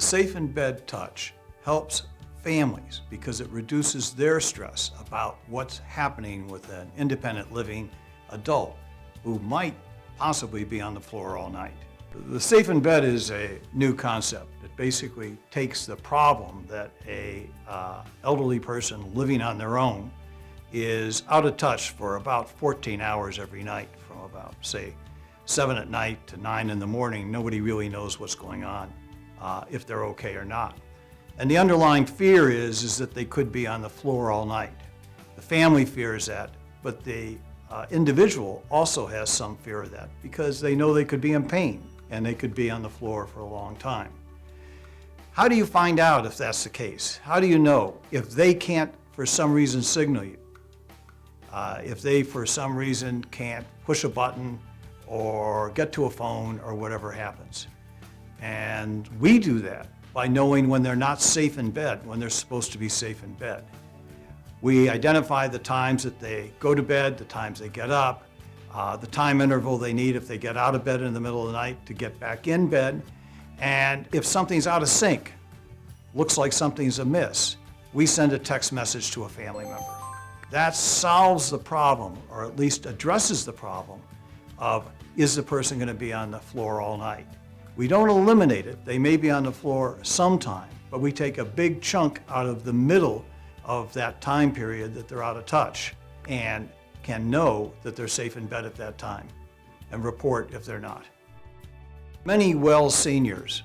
The Safe in Bed Touch helps families because it reduces their stress about what's happening with an independent living adult who might possibly be on the floor all night. The Safe in Bed is a new concept. It basically takes the problem that a elderly person living on their own is out of touch for about 14 hours every night, from about, say, 7 at night to 9 in the morning. Nobody really knows what's going on, if they're okay or not. And the underlying fear is that they could be on the floor all night. The family fears that, but the individual also has some fear of that because they know they could be in pain and they could be on the floor for a long time. How do you find out if that's the case? How do you know if they can't, for some reason, signal you? If they, for some reason, can't push a button or get to a phone or whatever happens. And we do that by knowing when they're not safe in bed, when they're supposed to be safe in bed. We identify the times that they go to bed, the times they get up, the time interval they need if they get out of bed in the middle of the night to get back in bed. And if something's out of sync, looks like something's amiss, we send a text message to a family member. That solves the problem, or at least addresses the problem of, is the person going to be on the floor all night? We don't eliminate it. They may be on the floor sometime, but we take a big chunk out of the middle of that time period that they're out of touch and can know that they're safe in bed at that time and report if they're not. Many well seniors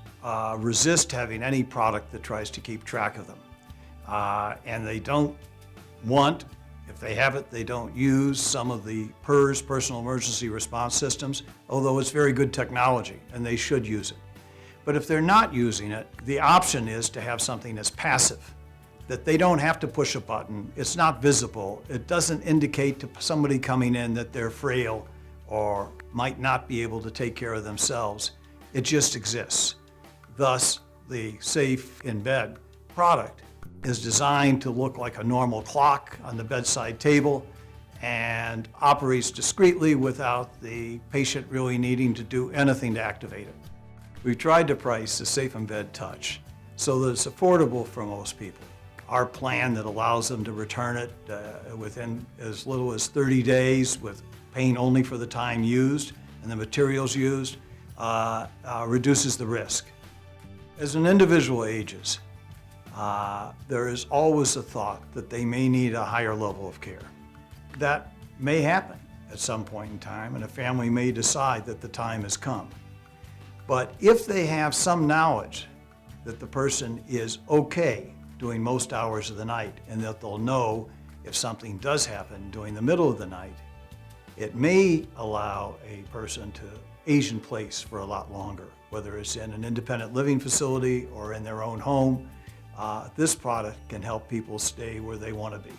resist having any product that tries to keep track of them. And they don't want, if they have it, they don't use some of the PERS, personal emergency response systems, although it's very good technology and they should use it. But if they're not using it, the option is to have something that's passive, that they don't have to push a button, it's not visible, it doesn't indicate to somebody coming in that they're frail or might not be able to take care of themselves. It just exists. Thus, the Safe in Bed product is designed to look like a normal clock on the bedside table and operates discreetly without the patient really needing to do anything to activate it. We've tried to price the Safe in Bed Touch so that it's affordable for most people. Our plan that allows them to return it within as little as 30 days with paying only for the time used and the materials used reduces the risk. As an individual ages, there is always a thought that they may need a higher level of care. That may happen at some point in time, and a family may decide that the time has come. But if they have some knowledge that the person is okay during most hours of the night and that they'll know if something does happen during the middle of the night, it may allow a person to age in place for a lot longer, whether it's in an independent living facility or in their own home. This product can help people stay where they want to be.